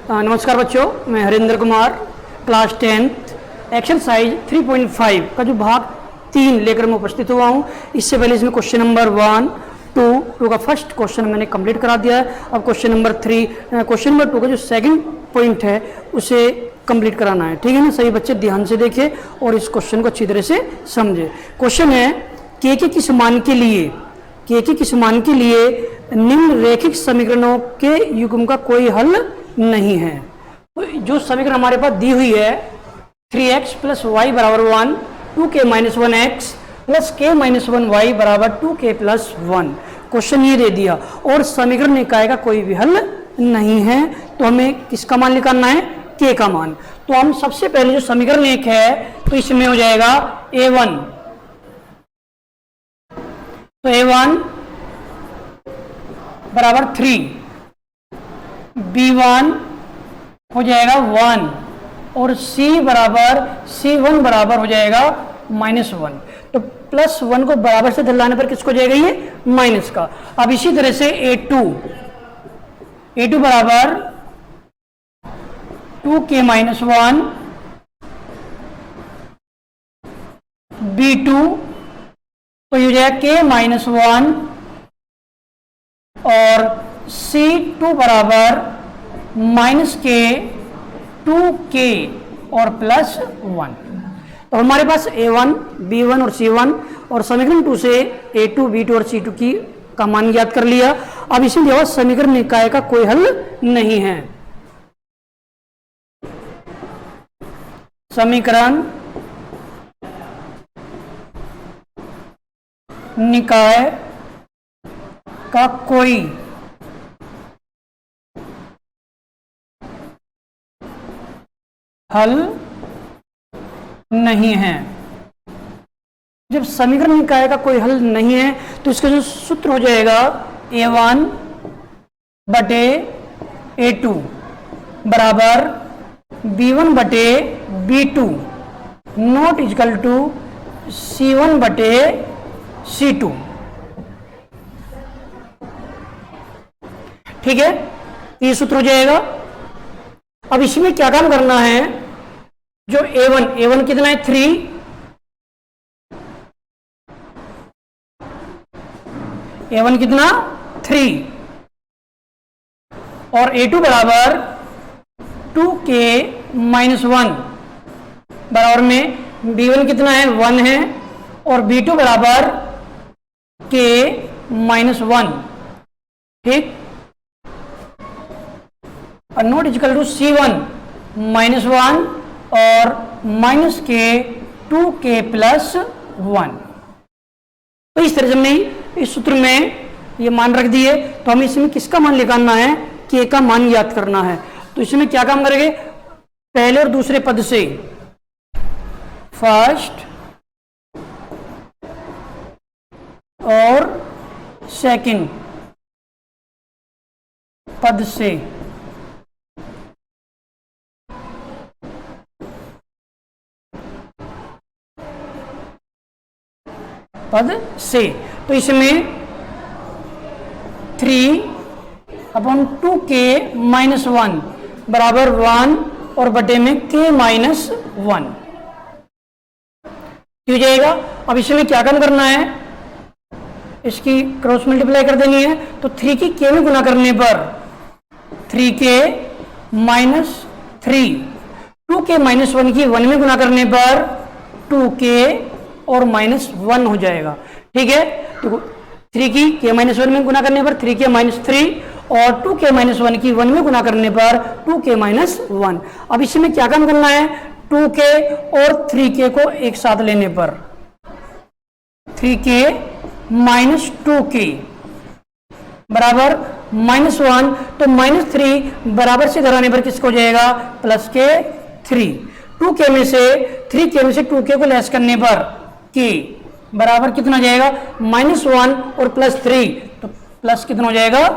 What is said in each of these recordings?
नमस्कार बच्चों, मैं Harindra Kumar, class 10th exercise 3.5 का जो भाग 3 लेकर मैं उपस्थित हुआ हूँ। इससे पहले इसमें क्वेश्चन नंबर 1, 2 का फर्स्ट क्वेश्चन मैंने कंप्लीट करा दिया है। अब क्वेश्चन नंबर 2 का जो सेकंड पॉइंट है उसे कंप्लीट कराना है। ठीक है ना? सभी बच्चे ध्यान से देखें और इस क्वेश्चन को अच्छी तरह से समझे। क्वेश्चन है के किस मान के लिए निम्नलिखित समीकरणों के युग्म का कोई हल नहीं है। तो जो समीकरण हमारे पास दी हुई है 3x + y = 1, 2k - 1x + k - 1y = 2k + 1, question ये दे दिया और समीकरण निकाय का कोई भी हल नहीं है। तो हमें किसका मान निकालना है? k का मान। तो हम सबसे पहले जो समीकरण एक है तो इसमें हो जाएगा a1, तो a1 बराबर 3, b1 हो जाएगा 1 और c1 बराबर हो जाएगा -1। तो +1 को बराबर से दिलाने पर किसको जाएगा? ये माइनस का। अब इसी तरह से a2 बराबर 2k - 1, b2 तो ये हो जाएगा k - 1 और c2 बराबर -k 2k और +1। तो हमारे पास a1, b1 और c1 और समीकरण 2 से a2, b2 और c2 का मान ज्ञात कर लिया। अब इसमें दिया हुआ समीकरण निकाय का कोई हल नहीं है। समीकरण निकाय का कोई हल नहीं है। जब समीकरण निकाय का कोई हल नहीं है तो इसका जो सूत्र हो जाएगा a1 बटे a2 बराबर b1 बटे b2 not equal to c1 बटे c2। ठीक है, ये सूत्र हो जाएगा। अब इसमें क्या काम करना है? जो a1 कितना है? 3, a1 कितना? 3 और a2 बराबर 2k - 1 बराबर में b1 कितना है? 1 है और b2 बराबर k - 1। ठीक, और नॉट इक्वल टू c1 - 1 और -k 2k + 1। तो इस तरह से हमने इस सूत्र में ये मान रख दिए। तो हमें इसमें किसका मान निकालना है? k का मान याद करना है। तो इसमें क्या काम करेंगे? पहले और दूसरे पद से, फर्स्ट और सेकंड पद से तो इसमें 3/2k - 1 बराबर 1 और बटे में k - 1 हो जाएगा। अब इसमें क्या काम करना है? इसकी क्रॉस मल्टीप्लाई कर देनी है। तो 3 की k में गुना करने पर 3k - 3, 2k - 1 की 1 में गुना करने पर 2k और -1 हो जाएगा। ठीक है, तो 3 की k - 1 में गुना करने पर 3k - 3 और 2k - 1 की 1 में गुना करने पर 2k - 1। अब इसमें क्या काम करना है? 2k और 3k को एक साथ लेने पर 3k - 2k बराबर -1। तो -3 बराबर से घटाने पर किसको हो जाएगा? +k 3। 2k में से 3k में से 2k को लेस करने पर k बराबर कितना जाएगा? -1 और +3 तो प्लस कितना हो जाएगा?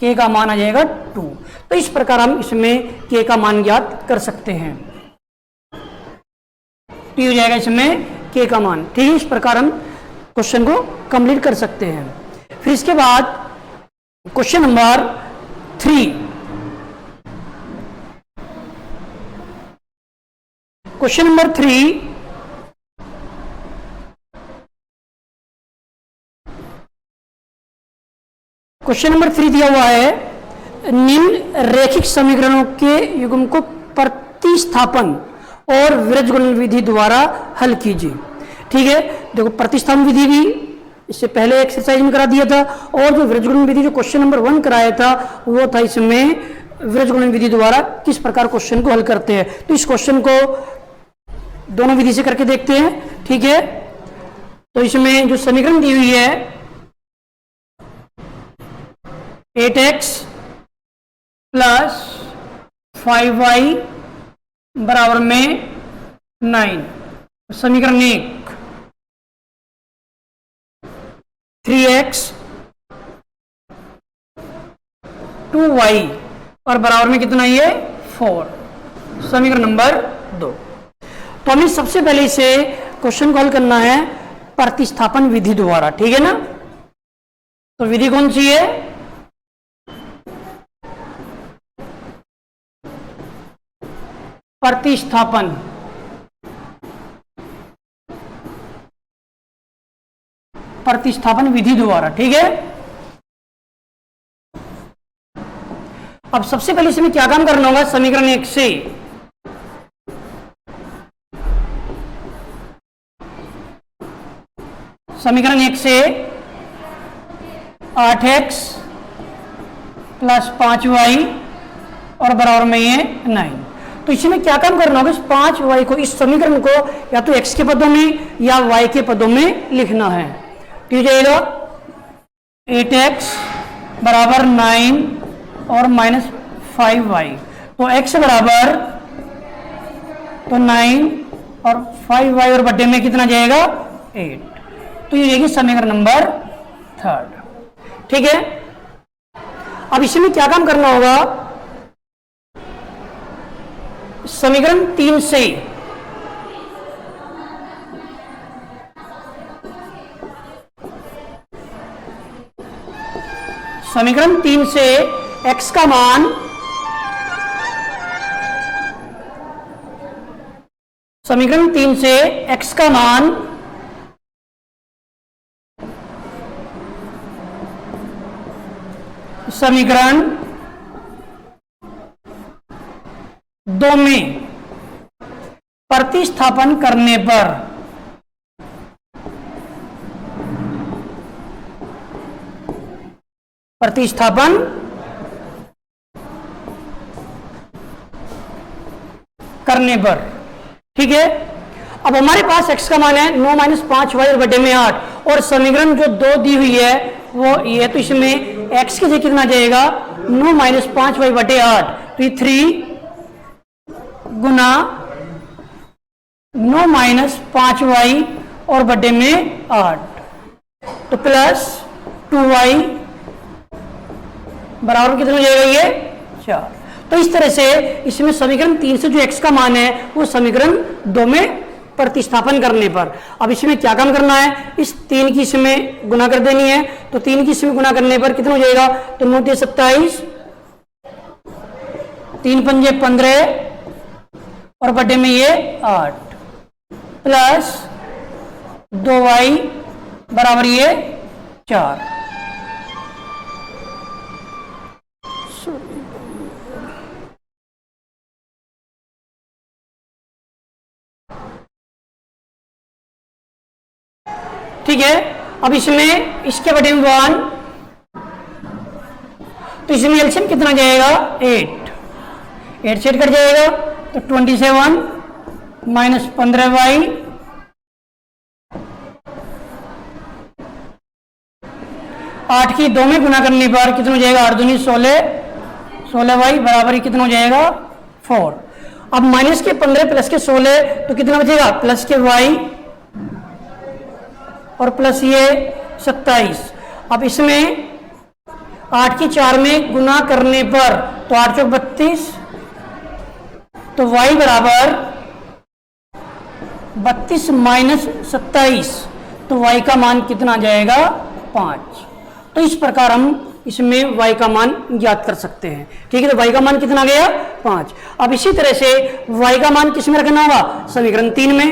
k का मान आ जाएगा 2। तो इस प्रकार हम इसमें k का मान ज्ञात कर सकते हैं। t हो जाएगा इसमें k का मान। ठीक है, इस प्रकार हम क्वेश्चन को कंप्लीट कर सकते हैं। फिर इसके बाद question number 3 question number 3, question number 3 दिया हुआ है, निम्न रैखिक समीकरणों के युग्म को प्रतिस्थापन और विरजगुणन विधि द्वारा हल कीजिए। ठीक है, देखो प्रतिस्थापन विधि भी इससे पहले एक्सरसाइज में करा दिया था, और जो विरजगुणन विधि जो क्वेश्चन नंबर 1 कराया था वो था इसमें विरजगुणन विधि द्वारा किस प्रकार क्वेश्चन को हल करते हैं। तो इस क्वेश्चन को दोनों विधि से करके देखते हैं। ठीक है, तो इसमें जो समीकरण दी हुई है 8x प्लस 5y बराबर में 9, समीकरण 1 3x 2y और बराबर में कितना ये 4, समीकरण नंबर 2। तो हमें सबसे पहले इसे क्वेश्चन को हल करना है प्रतिस्थापन विधि द्वारा। ठीक है ना, तो विधि कौन सी है, प्रतिस्थापन। प्रतिस्थापन विधि द्वारा। ठीक है, अब सबसे पहले इसमें क्या काम करना होगा, समीकरण 1 से समीकरण 1 से 8x प्लस 5y और बराबर में ये 9। तो इसमें क्या काम करना होगा, इस 5y को, इस समीकरण को या तो x के पदों में या y के पदों में लिखना है। तो जाएगा 8x बराबर 9 और माइनस 5y, तो x बराबर तो 9 और 5y और बड्डे में कितना जाएगा 8। तो ये जाएगी समीकरण नंबर 3। ठीक है, अब इसमें क्या काम करना होगा, समीकरण 3 से समीकरण 3 से x का मान समीकरण 3 से x का मान समीकरण 2 में प्रतिस्थापन करने पर ठीक है, अब हमारे पास x का मान है 9 माइनस 5y और बटे में 8, और समीकरण जो 2 दी हुई है वो ये, तो इसमें x की जगह कितना जाएगा 9 माइनस 5y बटे 8, तो ये 3 गुना 9 माइनस 5y और बटे में 8, तो प्लस 2y बराबर कितना हो जाएगा ये 4। तो इस तरह से इसमें समीकरण 3 से जो x का मान है वो समीकरण 2 में प्रतिस्थापन करने पर, अब इसमें क्या काम करना है, इस 3 की इसमें गुना कर देनी है। तो 3 की इसमें गुना करने पर कितना हो जाएगा, तो 9 × 27, 3 पंजे 15 और बटे में ये 8, प्लस 2y बराबर ये 4। ठीक है, अब इसमें इसके बटे में 1, तो इसमें एलसीएम कितना जाएगा 8 से 8 कट जाएगा, तो 27 माइनस 15y आठ की 2 में गुना करने पर कितना हो जाएगा 8 दूनी 16y बराबर कितना हो जाएगा 4। अब माइनस के 15 प्लस के 16 तो कितना बचेगा, प्लस के y और प्लस ये 27। अब इसमें 8 की 4 में गुना करने पर तो 8 चौक 32, तो y बराबर 32 माइनस 27, तो y का मान कितना आ जाएगा 5। तो इस प्रकार हम इसमें y का मान ज्ञात कर सकते हैं। ठीक है, तो y का मान कितना आ गया 5। अब इसी तरह से y का मान किस में रखना होगा, समीकरण 3 में।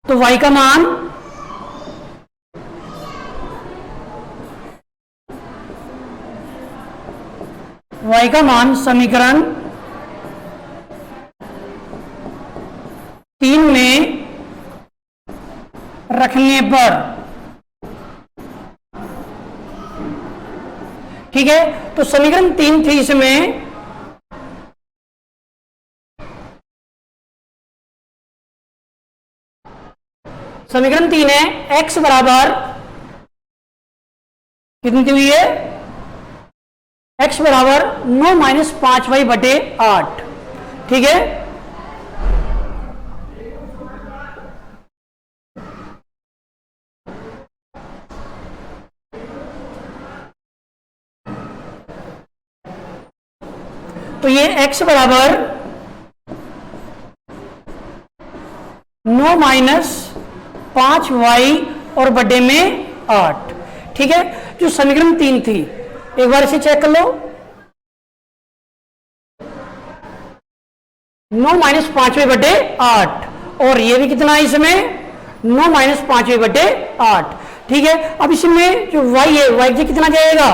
तो y का मान समीकरण 3 में रखने पर, ठीक है। तो समीकरण 3 थी, इसमें समीकरण 3 है x बराबर कितनी दी हुई है, x बराबर 9 माइनस 5y बटे 8, ठीक है। तो ये x बराबर 9 माइनस 5y और बटे में 8, ठीक है। जो समीकरण 3 थी, एक बार इसे चेक कर लो। 9 माइनस 5y बटे 8, और ये भी कितना है इसमें 9 माइनस 5y बटे 8, ठीक है। अब इसमें जो y है, y से कितना जाएगा,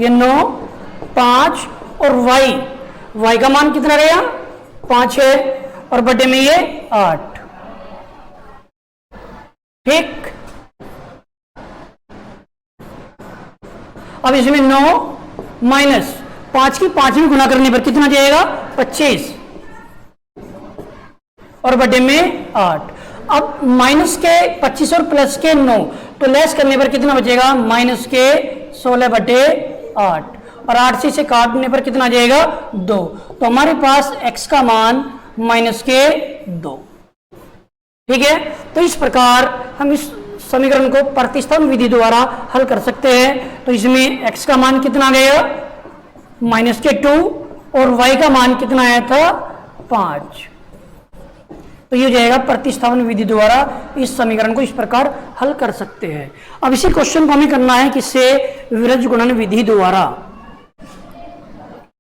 ये 9 5 और y का मान कितना रहेगा 5 है, और बटे में ये 8, ठीक। अब इसमें 9 माइनस 5 की 5 में गुना करने पर कितना जाएगा 25, और बटे में 8। अब माइनस के 25 और प्लस के 9, तो लेस करने पर कितना बचेगा, माइनस के 16 बटे 8, और 8 से इसे काटने पर कितना जाएगा 2। तो हमारे पास x का मान माइनस के 2, ठीक है। तो इस प्रकार हम इस समीकरण को प्रतिस्थापन विधि द्वारा हल कर सकते हैं। तो इसमें x का मान कितना गया माइनस के 2, और y का मान कितना आया था 5। तो ये जाएगा प्रतिस्थापन विधि द्वारा इस समीकरण को इस प्रकार हल कर सकते हैं। अब इसी क्वेश्चन को हमें करना है किससे, विरज गुणन विधि द्वारा,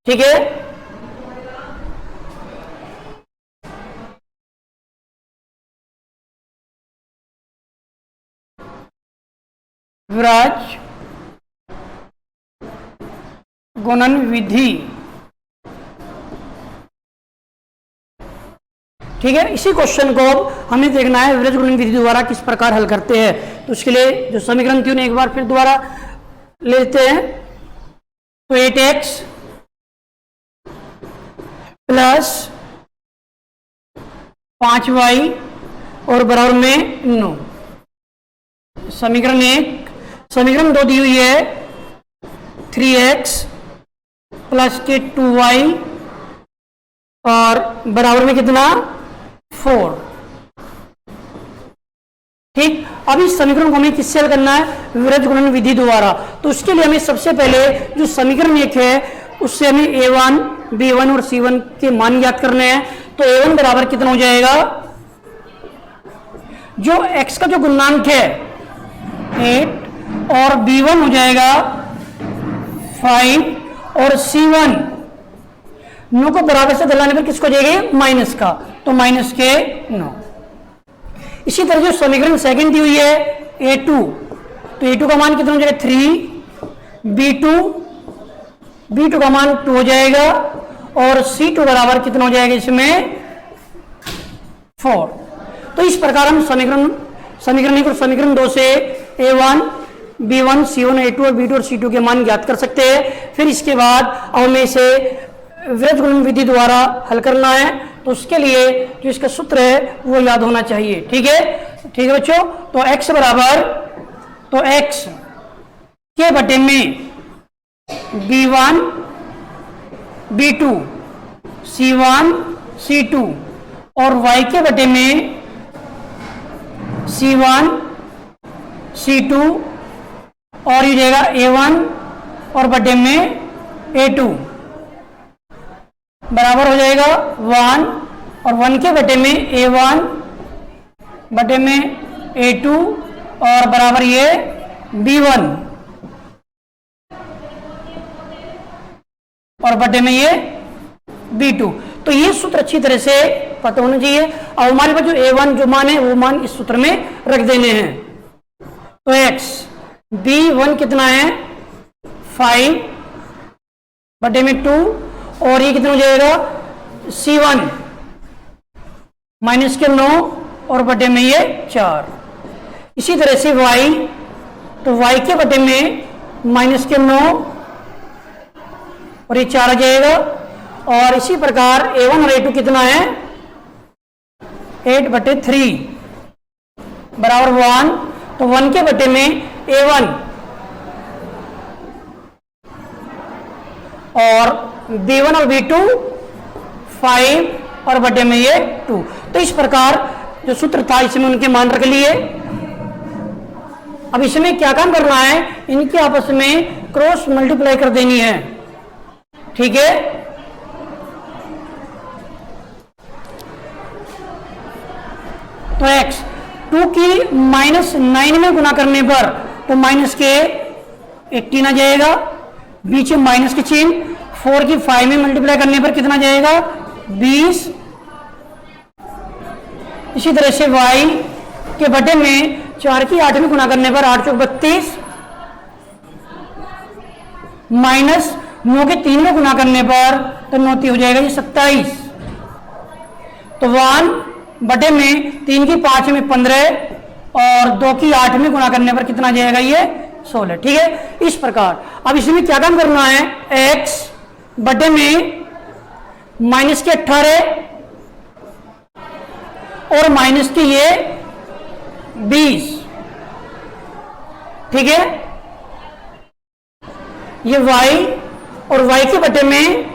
ठीक है। विरज गुणन विधि, ठीक है। इसी क्वेश्चन को हमें देखना है विरज गुणन विधि द्वारा किस प्रकार हल करते हैं। तो उसके लिए जो समीकरण थी उन्हें एक बार फिर दोबारा लेते हैं। तो 8x प्लस 5y और बराबर में 9, समीकरण 1। समीकरण 2 दी हुई है 3x प्लस के 2y और बराबर में कितना 4, ठीक। अब इस समीकरण को हमें किससे हल करना है, विरज गुणन विधि द्वारा। तो उसके लिए हमें सबसे पहले जो समीकरण 1 है उससे हमें a1 b1 और c1 के मान ज्ञात करने हैं। तो a1 बराबर कितना हो जाएगा, जो x का जो गुणांक है 8, और b1 हो जाएगा 5, और c1 9 को बराबर से दलाने पर किसको जाएगा माइनस का, तो माइनस के 9। इसी तरह जो समीकरण सेकंड दी हुई है a2, तो a2 का मान कितना हो जाएगा 3, b2 का मान 2 हो जाएगा, और c2 बराबर कितना हो जाएगा इसमें 4। तो इस प्रकार हम समीकरण 1 और समीकरण 2 से a1 b1 c1 a2 और b2 और c2 के मान ज्ञात कर सकते हैं। फिर इसके बाद हमें इसे विरज गुणन विधि द्वारा हल करना है। तो उसके लिए जो इसका सूत्र है वो याद होना चाहिए, ठीक है बच्चों। तो x बराबर, तो x के बटे में b1 b2 c1 c2, और y के बटे में c1 c2, और ये जाएगा a1 और बटे में a2 बराबर हो जाएगा 1, और 1 के बटे में a1 बटे में a2, और बराबर ये b1 और बटे में ये b2। तो ये सूत्र अच्छी तरह से पता होना चाहिए। अब हमारे पास जो a1 जो मान है वो मान इस सूत्र में रख देने हैं। तो x b1 कितना है 5 बटे में 2 और ये कितना हो जाएगा c1 माइनस के 9 और बटे में ये 4। इसी तरह से y, तो y के बटे में माइनस के 9 और ये 4 आ जाएगा। और इसी प्रकार a1 और a2 कितना है 8 बटे 3 बराबर 1। तो 1 के बटे में a1 और b1 और b2 5 और बटे में ये 2। तो इस प्रकार जो सूत्र था इसमें उनके मान रख लिए। अब इसमें क्या काम करना है, इनके आपस में क्रॉस मल्टीप्लाई कर देनी है। ठीक है, तो x 2 की -9 में गुना करने पर तो माइनस के 18 आ जाएगा, बीच में माइनस के चिन्ह। 4 की 5 में मल्टीप्लाई करने पर कितना जाएगा 20। इसी तरह से y के बटे में 4 की 8 में गुना करने पर 8 चौक 32 माइनस 9 के 3 में गुना करने पर तो 9 हो जाएगा ये 27। तो 1 बटे में 3 की 5 में 15 और 2 की 8 में गुना करने पर कितना जाएगा ये 16। ठीक है, इस प्रकार अब इसमें क्या काम करना है, x बटे में माइनस के 18 और माइनस के ये 20। ठीक है, ये y और y के बटे में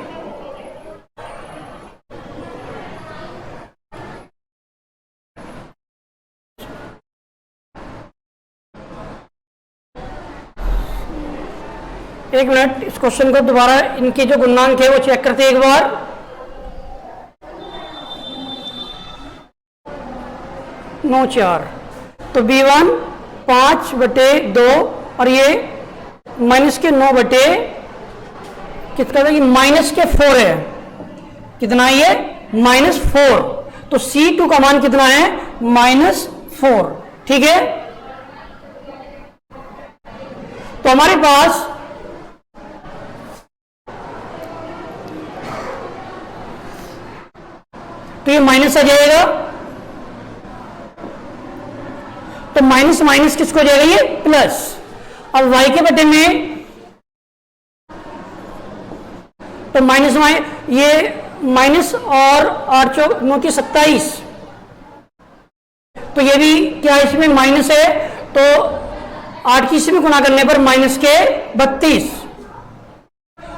एक मिनट, इस क्वेश्चन को दोबारा इनके जो गुणांक है वो चेक करते हैं एक बार। नौ 4 तो b1 5 बटे 2 और ये माइनस के 9 बटे कितना था, ये माइनस के 4 है। कितना है ये -4। तो C2 का मान कितना है -4। ठीक है, तो हमारे पास तो ये माइनस आ जाएगा, तो माइनस माइनस किसको जाएगा ये प्लस। अब y के बटे में तो माइनस ये माइनस और 8 चौक 9 की 27। तो ये भी क्या इसमें माइनस है, तो 8 की इसमें गुना करने पर माइनस के 32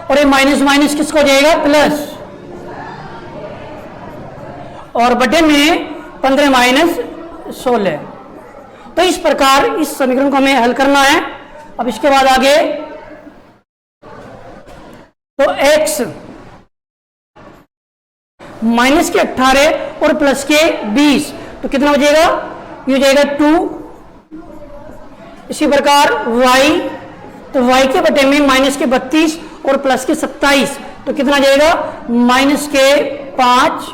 और ये माइनस माइनस किसको जाएगा प्लस और बटे में 15 माइनस 16। तो इस प्रकार इस समीकरण को हमें हल करना है। अब इसके बाद आगे तो x माइनस के 18 और प्लस के 20 तो कितना हो जाएगा, ये हो जाएगा 2। इसी प्रकार y, तो y के बटे में माइनस के 32 और प्लस के 27 तो कितना जाएगा माइनस के 5,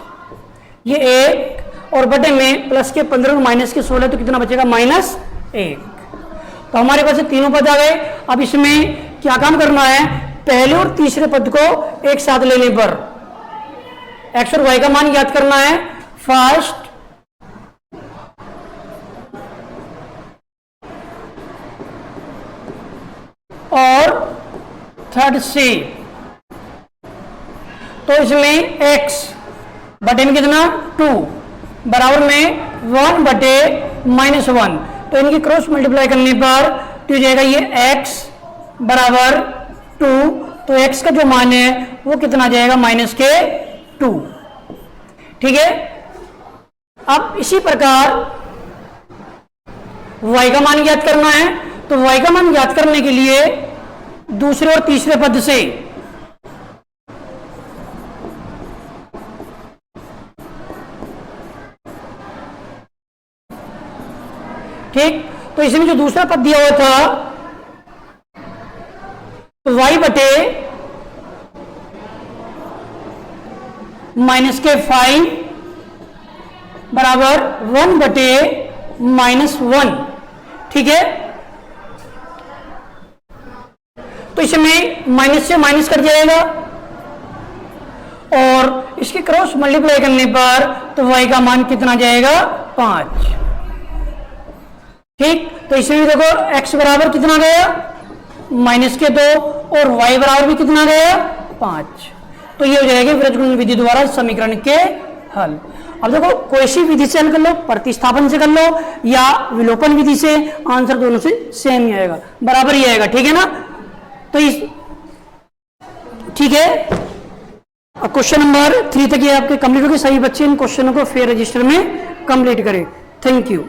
ये 1 और बटे में प्लस के 15 और माइनस के 16 तो कितना बचेगा -1। तो हमारे पास तीनों पद आ गए। अब इसमें क्या काम करना है, पहले और तीसरे पद को एक साथ लेने पर x और y का मान ज्ञात करना है। फर्स्ट और थर्ड से, तो इसमें x बटे में कितना 2 बराबर में 1 बटे -1 तो इनकी क्रॉस मल्टीप्लाई करने पर तो जाएगा ये x बराबर 2। तो x का जो मान है वो कितना जाएगा -2। ठीक है, अब इसी प्रकार y का मान ज्ञात करना है। तो y का मान ज्ञात करने के लिए दूसरे और तीसरे पद से ठीक, तो इसमें जो दूसरा पद दिया हुआ था तो y बटे माइनस के 5 बराबर 1 बटे -1, ठीक है। तो इसमें माइनस से माइनस कट जाएगा और इसके क्रॉस मल्टीप्लाई करने पर तो y का मान कितना जाएगा 5, ठीक। तो इसमें भी देखो x बराबर कितना गया -2 और y बराबर भी कितना गया 5। तो ये हो जाएगा व्रजगुणन विधि द्वारा समीकरण के हल। अब देखो कोई सी विधि से हल कर लो, प्रतिस्थापन से कर लो या विलोपन विधि से, आंसर दोनों से सेम ही आएगा, बराबर ही आएगा, ठीक है ना। तो इस ठीक है, अब क्वेश्चन नंबर 3 तक ये आपके कंप्लीट हो गए। सभी बच्चे इन क्वेश्चनों को फेयर रजिस्टर में कंप्लीट करें। Thank you.